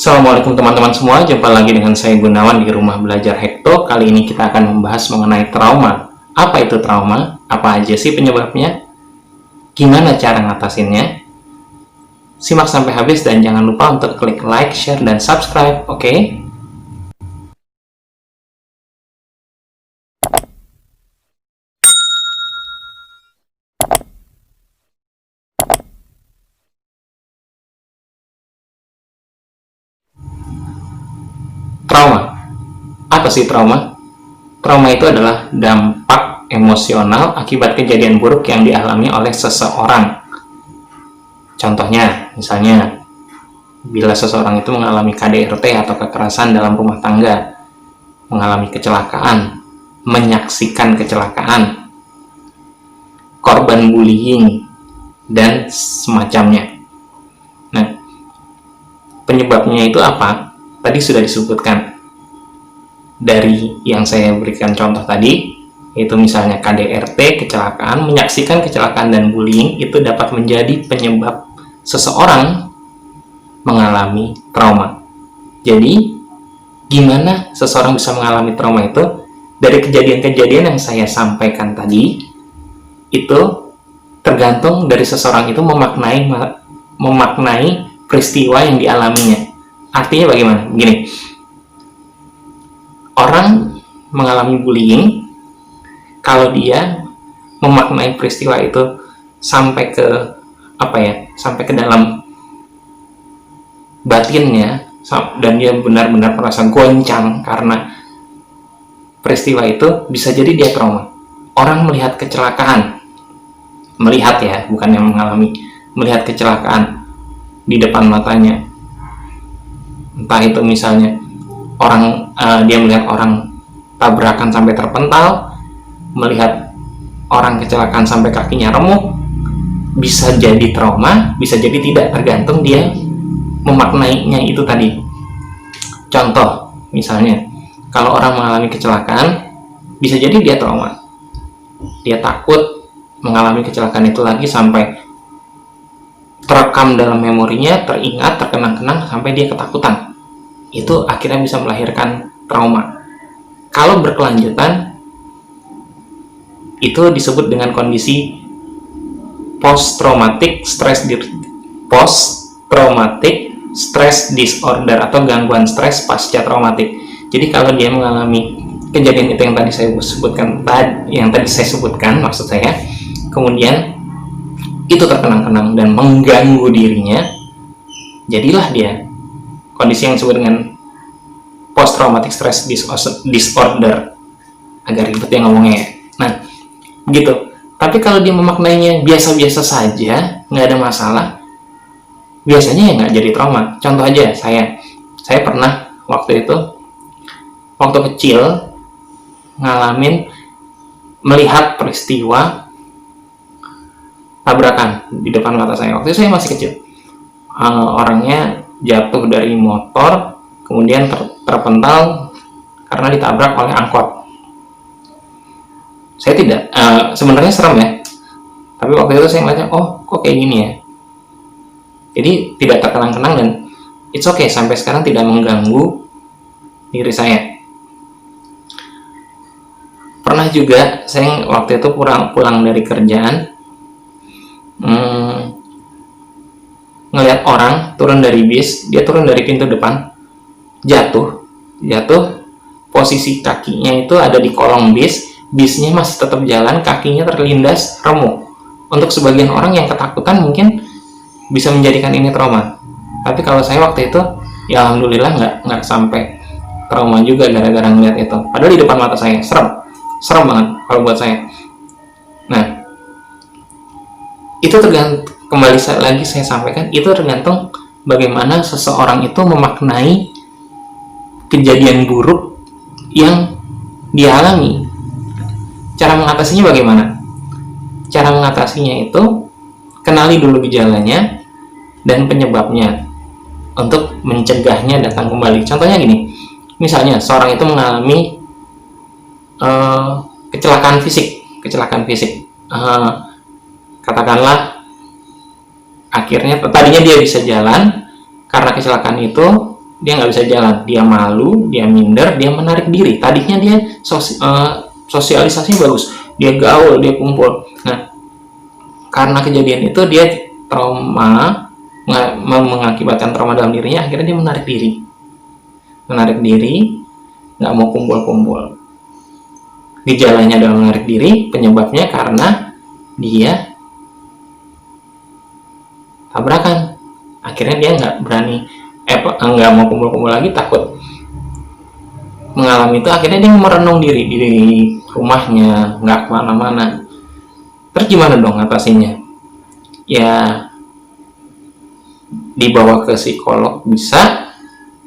Assalamualaikum teman-teman semua, jumpa lagi dengan saya Gunawan di Rumah Belajar Hekto. Kali ini kita akan membahas mengenai trauma. Apa itu trauma? Apa aja sih penyebabnya? Gimana cara ngatasinnya? Simak sampai habis dan jangan lupa untuk klik like, share, dan subscribe, oke? Trauma. Apa sih trauma? Trauma itu adalah dampak emosional akibat kejadian buruk yang dialami oleh seseorang. Contohnya, misalnya, bila seseorang itu mengalami KDRT atau kekerasan dalam rumah tangga, mengalami kecelakaan, menyaksikan kecelakaan, korban bullying, dan semacamnya. Nah, penyebabnya itu apa? Tadi sudah disebutkan dari yang saya berikan contoh tadi, yaitu misalnya KDRT, kecelakaan, menyaksikan kecelakaan dan bullying, itu dapat menjadi penyebab seseorang mengalami trauma. Jadi, gimana seseorang bisa mengalami trauma itu? Dari kejadian-kejadian yang saya sampaikan tadi, itu tergantung dari seseorang itu memaknai peristiwa yang dialaminya. Artinya bagaimana? Begini, orang mengalami bullying, kalau dia memaknai peristiwa itu sampai ke sampai ke dalam batinnya, dan dia benar-benar merasa goncang karena peristiwa itu, bisa jadi dia trauma. Orang melihat kecelakaan, melihat ya, bukan yang mengalami, melihat kecelakaan di depan matanya, entah itu misalnya dia melihat orang tabrakan sampai terpental, melihat orang kecelakaan sampai kakinya remuk, bisa jadi trauma, bisa jadi tidak, tergantung dia memaknainya itu tadi. Contoh, misalnya, kalau orang mengalami kecelakaan, bisa jadi dia trauma. Dia takut mengalami kecelakaan itu lagi sampai terekam dalam memorinya, teringat, terkenang-kenang, sampai dia ketakutan. Itu akhirnya bisa melahirkan trauma. Kalau berkelanjutan, itu disebut dengan kondisi post-traumatic stress disorder atau gangguan stres pasca traumatik. Jadi kalau dia mengalami kejadian itu yang tadi saya sebutkan, maksud saya, kemudian itu terkenang-kenang dan mengganggu dirinya, jadilah dia kondisi yang disebut dengan post-traumatic stress disorder. Agak ribet ya ngomongnya. Nah, gitu. Tapi kalau dia memaknainya biasa-biasa saja, nggak ada masalah, biasanya ya nggak jadi trauma. Contoh aja, saya pernah waktu kecil melihat peristiwa tabrakan di depan mata saya. Waktu itu saya masih kecil. Orangnya jatuh dari motor, kemudian terpental karena ditabrak oleh angkot. Saya tidak, sebenarnya serem ya, tapi waktu itu saya ngeliatnya, oh kok kayak gini ya. Jadi tidak terkenang-kenang dan it's okay, sampai sekarang tidak mengganggu diri saya. Pernah juga saya waktu itu pulang dari kerjaan, ngelihat orang turun dari bis, dia turun dari pintu depan, jatuh, posisi kakinya itu ada di kolong bisnya masih tetap jalan, kakinya terlindas, remuk. Untuk sebagian orang yang ketakutan mungkin bisa menjadikan ini trauma, tapi kalau saya waktu itu, ya alhamdulillah nggak sampai trauma juga gara-gara ngeliat itu, padahal di depan mata saya, serem banget kalau buat saya. Nah, itu tergantung, kembali lagi saya sampaikan, itu tergantung bagaimana seseorang itu memaknai kejadian buruk yang dialami. Cara mengatasinya bagaimana? Cara mengatasinya itu, kenali dulu gejalanya dan penyebabnya untuk mencegahnya datang kembali. Contohnya gini, misalnya seorang itu mengalami kecelakaan fisik, katakanlah akhirnya tadinya dia bisa jalan, karena kecelakaan itu dia nggak bisa jalan, dia malu, dia minder, dia menarik diri. Tadinya dia sosialisasinya bagus, dia gaul, dia kumpul. Nah, karena kejadian itu dia trauma, mengakibatkan trauma dalam dirinya, akhirnya dia menarik diri, nggak mau kumpul-kumpul. Gejalanya dalam menarik diri, penyebabnya karena dia tabrakan. Akhirnya dia nggak berani, nggak mau kumpul-kumpul lagi, takut mengalami itu. Akhirnya dia merenung diri di rumahnya, nggak kemana-mana. Terus gimana dong atasinya? Ya dibawa ke psikolog bisa,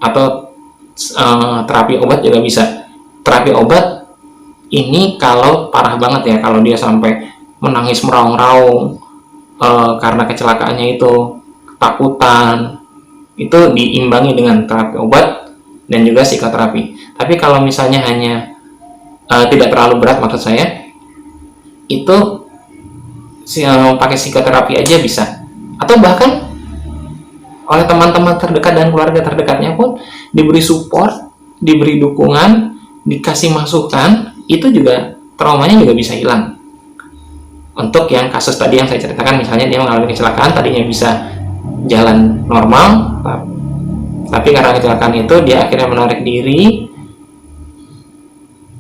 atau terapi obat juga bisa. Terapi obat ini kalau parah banget ya, kalau dia sampai menangis meraung-raung karena kecelakaannya itu, ketakutan, itu diimbangi dengan terapi obat dan juga psikoterapi. Tapi kalau misalnya hanya tidak terlalu berat, maksud saya, itu pakai psikoterapi aja bisa. Atau bahkan oleh teman-teman terdekat dan keluarga terdekatnya pun diberi support, diberi dukungan, dikasih masukan, itu juga traumanya juga bisa hilang. Untuk yang kasus tadi yang saya ceritakan, misalnya dia mengalami kecelakaan, tadinya bisa jalan normal, tapi karena kecelakaan itu dia akhirnya menarik diri,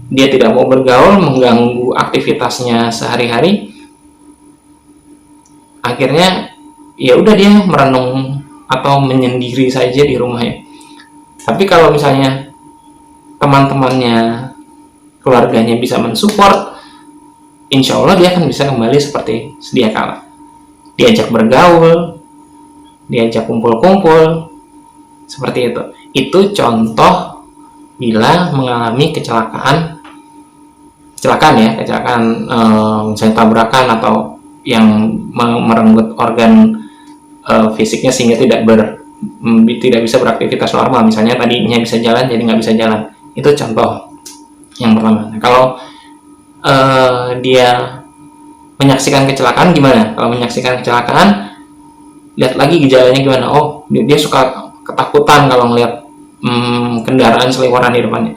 dia tidak mau bergaul, mengganggu aktivitasnya sehari-hari. Akhirnya ya udah dia merenung atau menyendiri saja di rumahnya. Tapi kalau misalnya teman-temannya, keluarganya bisa mensupport, insya Allah dia akan bisa kembali seperti sedia kala. Diajak bergaul, diajak kumpul-kumpul, seperti itu. Itu contoh bila mengalami kecelakaan misalnya tabrakan atau yang merenggut organ fisiknya sehingga tidak bisa beraktivitas normal. Misalnya tadinya bisa jalan jadi nggak bisa jalan. Itu contoh yang pertama. Nah, kalau dia menyaksikan kecelakaan, gimana? Kalau menyaksikan kecelakaan, lihat lagi gejalanya gimana. Oh, dia suka ketakutan kalau ngeliat kendaraan seliweran di depannya.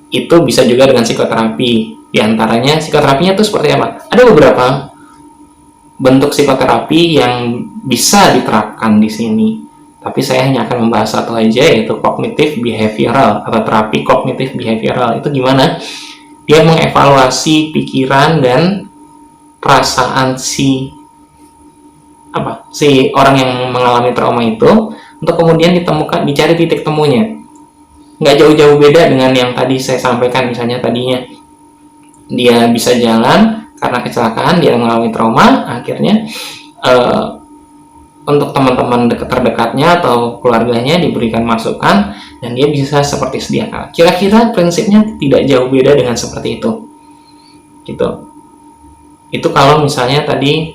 Itu bisa juga dengan psikoterapi. Di antaranya psikoterapinya itu seperti apa? Ada beberapa bentuk psikoterapi yang bisa diterapkan di sini. Tapi saya hanya akan membahas satu aja, yaitu kognitif behavioral atau terapi kognitif behavioral. Itu gimana? Dia mengevaluasi pikiran dan perasaan si orang yang mengalami trauma itu, untuk kemudian dicari titik temunya. Nggak jauh-jauh beda dengan yang tadi saya sampaikan. Misalnya tadinya dia bisa jalan karena kecelakaan, dia mengalami trauma, akhirnya untuk teman-teman terdekatnya atau keluarganya diberikan masukan dan dia bisa seperti sedia kala. Kira-kira prinsipnya tidak jauh beda dengan seperti itu. Gitu. Itu kalau misalnya tadi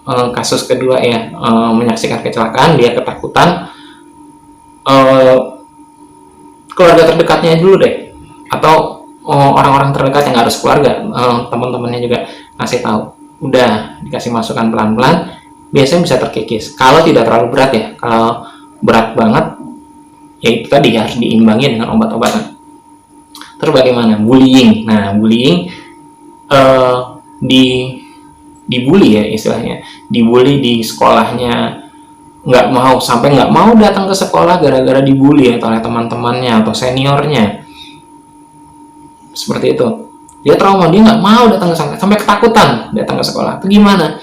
kasus kedua ya, menyaksikan kecelakaan, dia ketakutan, keluarga terdekatnya dulu deh, atau orang-orang terdekat yang harus keluarga, teman-temannya juga kasih tahu. Udah dikasih masukan pelan-pelan, biasanya bisa terkikis. Kalau tidak terlalu berat ya, kalau berat banget, ya itu tadi harus diimbangi dengan obat-obatan. Terus bagaimana? Bullying. Nah, bullying dibully ya istilahnya, dibully di sekolahnya, nggak mau datang ke sekolah gara-gara dibully ya, oleh teman-temannya atau seniornya, seperti itu. Dia trauma, dia nggak mau datang ke sekolah, sampai ketakutan datang ke sekolah. Itu gimana?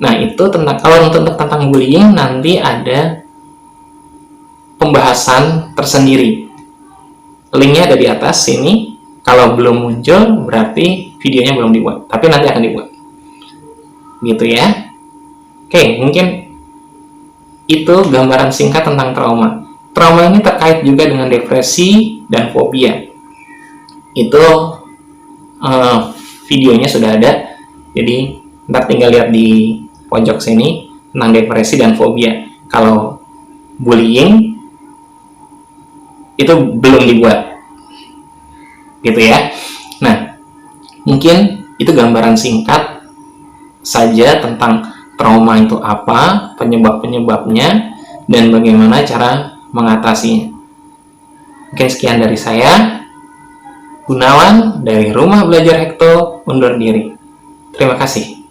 Nah, itu kalau tentang bullying nanti ada pembahasan tersendiri. Linknya ada di atas sini. Kalau belum muncul berarti videonya belum dibuat, tapi nanti akan dibuat. Gitu ya. Oke, mungkin itu gambaran singkat tentang trauma. Trauma ini terkait juga dengan depresi dan fobia. Itu videonya sudah ada, jadi ntar tinggal lihat di pojok sini tentang depresi dan fobia. Kalau bullying itu belum dibuat, gitu ya. Nah, mungkin itu gambaran singkat saja tentang trauma itu apa, penyebab-penyebabnya, dan bagaimana cara mengatasinya. Mungkin sekian dari saya. Gunawan dari Rumah Belajar Hekto undur diri. Terima kasih.